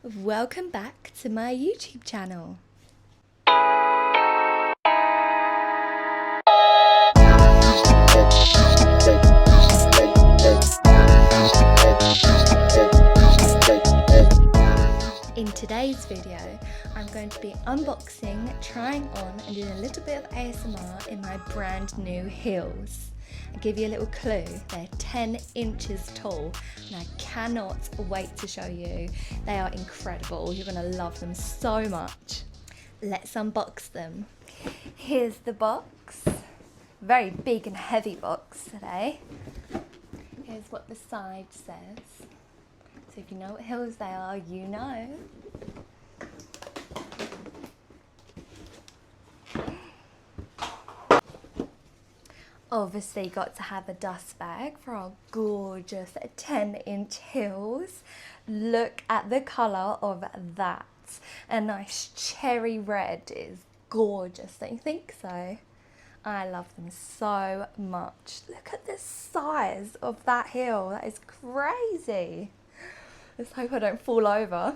Welcome back to my YouTube channel. In today's video, I'm going to be unboxing, trying on and doing a little bit of ASMR in my brand new heels. I'll give you a little clue, they're 10 inches tall and I cannot wait to show you. They are incredible, you're going to love them so much. Let's unbox them. Here's the box, very big and heavy box today. Here's what the side says. So if you know what heels they are, you know. Obviously got to have a dust bag for our gorgeous 10-inch heels. Look at the colour of that. A nice cherry red is gorgeous, don't you think so? I love them so much. Look at the size of that heel, that is crazy. Let's hope I don't fall over.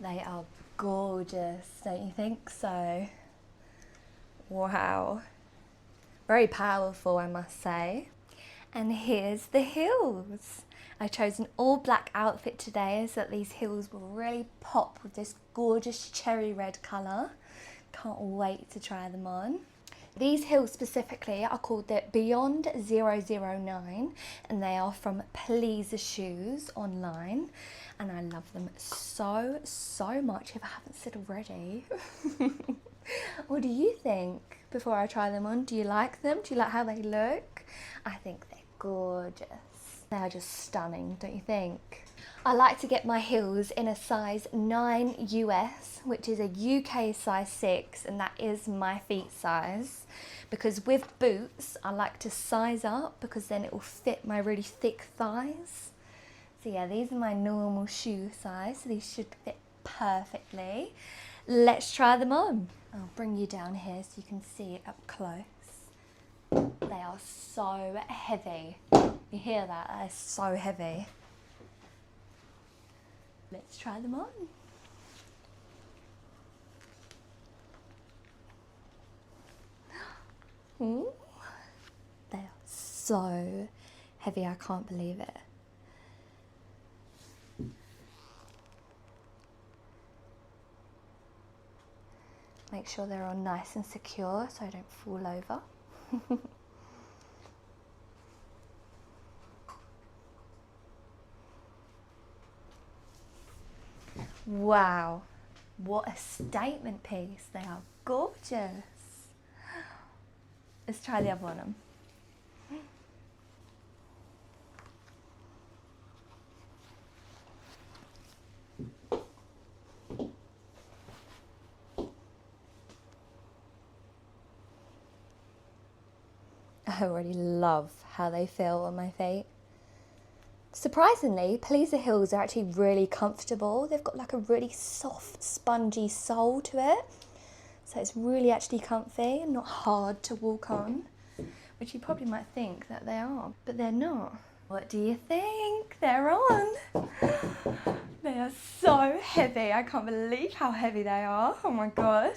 They are gorgeous, don't you think so? Wow. Very powerful, I must say. And here's the heels. I chose an all black outfit today so that these heels will really pop with this gorgeous cherry red colour. Can't wait to try them on. These heels specifically are called the Beyond 009 and they are from Pleaser Shoes online and I love them so much if I haven't said already. What do you think before I try them on? Do you like them? Do you like how they look? I think they're gorgeous. They are just stunning, don't you think? I like to get my heels in a size 9 US, which is a UK size 6, and that is my feet size. Because with boots, I like to size up because then it will fit my really thick thighs. So yeah, these are my normal shoe size, so these should fit perfectly. Let's try them on. I'll bring you down here so you can see it up close. They are so heavy. You hear that? That is so heavy. Let's try them on. Ooh, they are so heavy, I can't believe it. Make sure they're all nice and secure so I don't fall over. Wow, what a statement piece. They are gorgeous. Let's try the other one on. I already love how they feel on my feet. Surprisingly, Pleaser heels are actually really comfortable. They've got like a really soft, spongy sole to it. So it's really actually comfy and not hard to walk on, which you probably might think that they are, but they're not. What do you think? They're on. They are so heavy. I can't believe how heavy they are. Oh my God.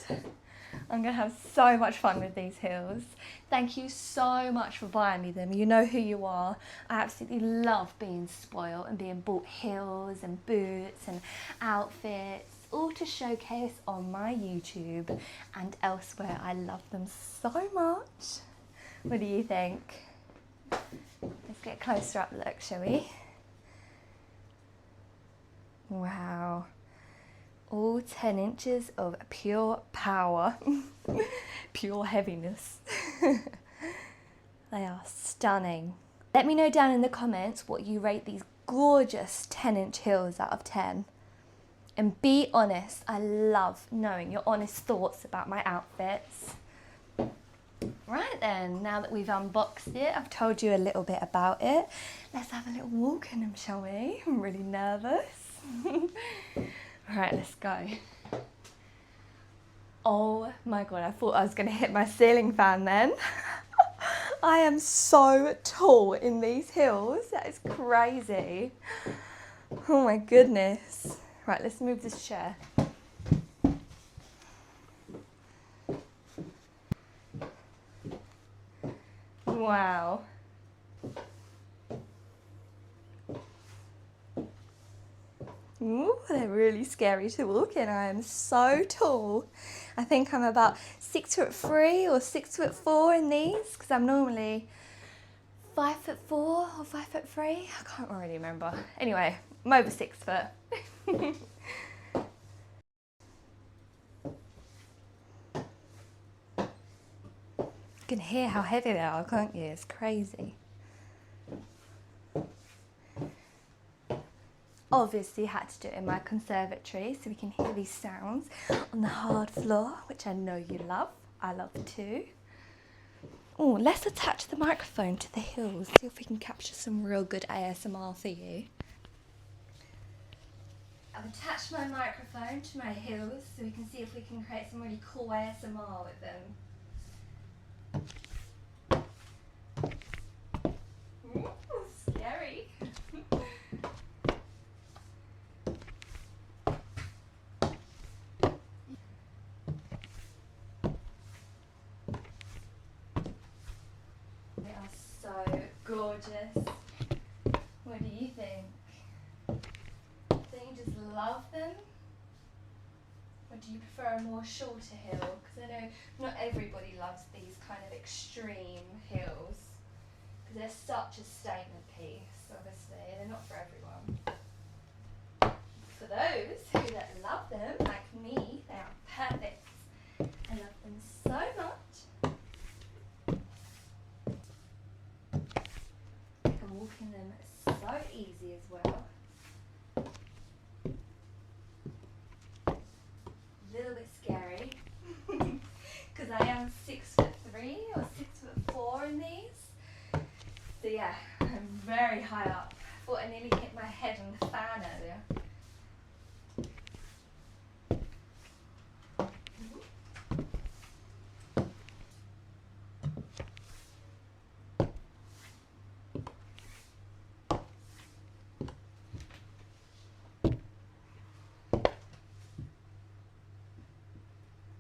I'm going to have so much fun with these heels. Thank you so much for buying me them. You know who you are. I absolutely love being spoiled and being bought heels and boots and outfits, all to showcase on my YouTube and elsewhere. I love them so much. What do you think? Let's get a closer up look, shall we? Wow. All 10 inches of pure power, pure heaviness. They are stunning. Let me know down in the comments what you rate these gorgeous 10-inch heels out of 10. And be honest, I love knowing your honest thoughts about my outfits. Right then, now that we've unboxed it, I've told you a little bit about it. Let's have a little walk in them, shall we? I'm really nervous. Right, let's go. Oh my God, I thought I was going to hit my ceiling fan then. I am so tall in these heels. That is crazy. Oh my goodness. Right, let's move this chair. Wow. Ooh, they're really scary to walk in. I am so tall. I think I'm about 6'3" or 6'4" in these because I'm normally 5'4" or 5'3". I can't really remember. Anyway, I'm over 6 foot. You can hear how heavy they are, can't you? It's crazy. Obviously had to do it in my conservatory so we can hear these sounds on the hard floor, which I know you love. I love too. Oh, let's attach the microphone to the heels, see if we can capture some real good ASMR for you. I've attached my microphone to my heels so we can see if we can create some really cool ASMR with them. Ooh, scary. They are so gorgeous. What do you think? Don't you just love them? Or do you prefer a more shorter heel? Because I know not everybody loves these kind of extreme heels. Because they're such a statement piece, obviously. They're not for everyone. For those who that love them, like me, they are perfect. I love them so much. I can walk in them so easy as well. A little bit scary because I am 6'3" or 6'4" in these. So yeah, I'm very high up. I thought I nearly hit my head on the fan earlier.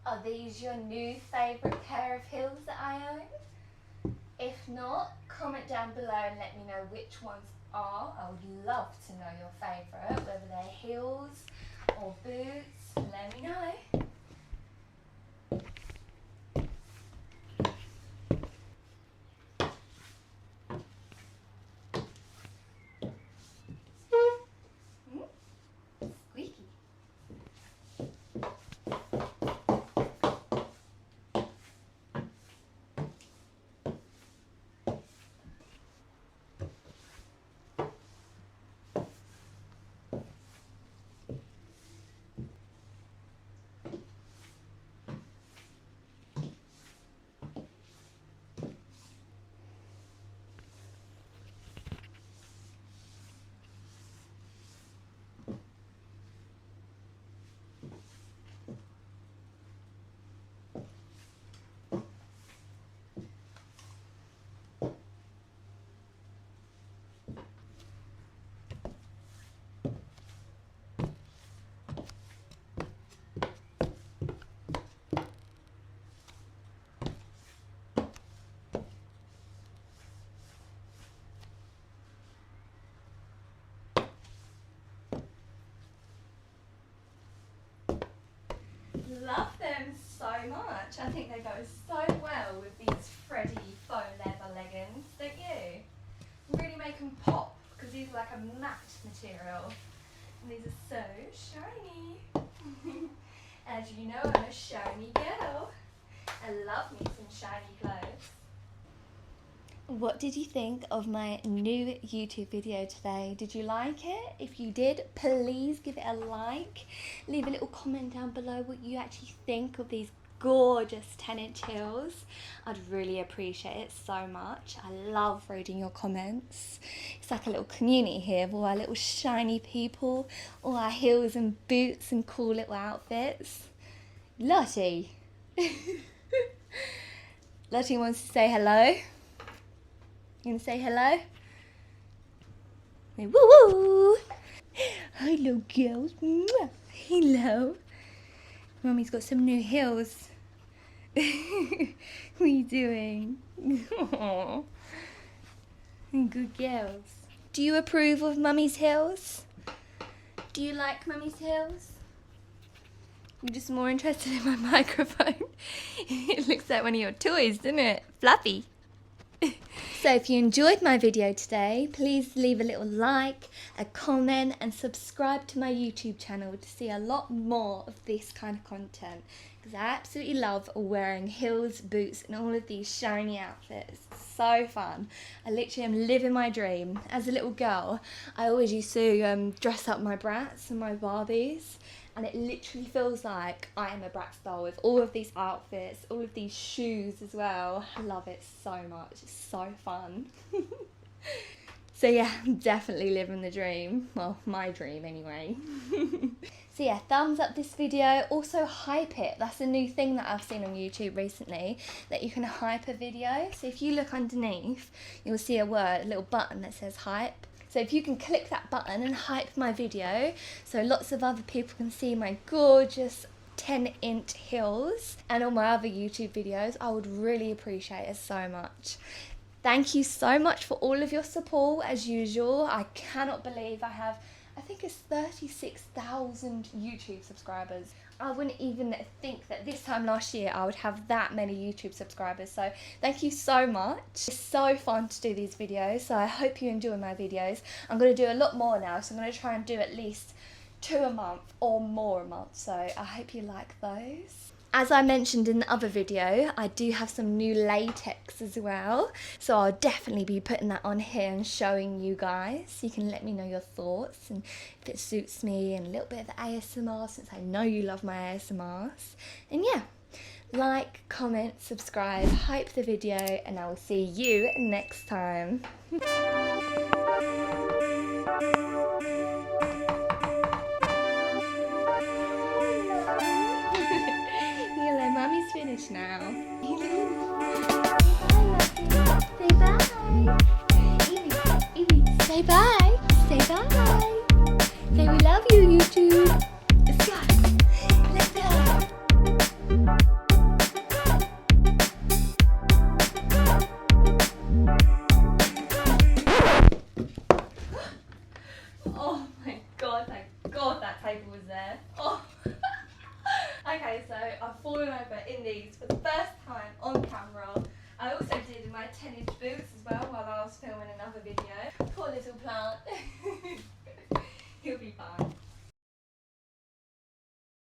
Are these your new favourite pair of heels that I own? If not, comment down below and let me know which ones are. I would love to know your favourite, whether they're heels or boots. Let me know. Squeaky. Love them so much. I think they go so well with these Freddy faux leather leggings, don't you? Really make them pop because these are like a matte material and these are so shiny. As you know, I'm a shiny girl. I love me some shiny clothes. What did you think of my new YouTube video today? Did you like it? If you did, please give it a like. Leave a little comment down below what you actually think of these gorgeous 10-inch heels. I'd really appreciate it so much. I love reading your comments. It's like a little community here of all our little shiny people, all our heels and boots and cool little outfits. Lottie. Lottie wants to say hello. gonna say hello? Woo woo! Hello girls. Mwah. Hello. Mummy's got some new heels. What are you doing? Aww. Good girls. Do you approve of Mummy's heels? Do you like Mummy's heels? You're just more interested in my microphone. It looks like one of your toys, doesn't it? Fluffy. So if you enjoyed my video today, please leave a little like, a comment and subscribe to my YouTube channel to see a lot more of this kind of content, because I absolutely love wearing heels, boots and all of these shiny outfits. It's so fun. I literally am living my dream. As a little girl, I always used to dress up my brats and my Barbies, and it literally feels like I am a Bratz doll with all of these outfits, all of these shoes as well. I love it so much. It's so fun. So yeah, I'm definitely living the dream. Well, my dream anyway. So yeah, thumbs up this video. Also hype it. That's a new thing that I've seen on YouTube recently, that you can hype a video. So if you look underneath, you'll see a little button that says hype. So if you can click that button and hype my video so lots of other people can see my gorgeous 10-inch heels and all my other YouTube videos, I would really appreciate it so much. Thank you so much for all of your support as usual. I cannot believe I have, I think it's 36,000 YouTube subscribers. I wouldn't even think that this time last year I would have that many YouTube subscribers, so thank you so much. It's so fun to do these videos, so I hope you enjoy my videos. I'm going to do a lot more now, so I'm going to try and do at least 2 a month or more a month, so I hope you like those. As I mentioned in the other video, I do have some new latex as well, so I'll definitely be putting that on here and showing you guys. You can let me know your thoughts and if it suits me, and a little bit of ASMR since I know you love my ASMRs. And yeah, like, comment, subscribe, hype the video, and I will see you next time. Mummy's finished now. Say bye. Evie, say bye. Say bye. Say we love you, YouTube. Let's go. Let's go. Oh my god, thank God that table was there. Oh. Okay, so I've fallen over in these for the first time on camera. I also did in my 10-inch boots as well while I was filming another video. Poor little plant.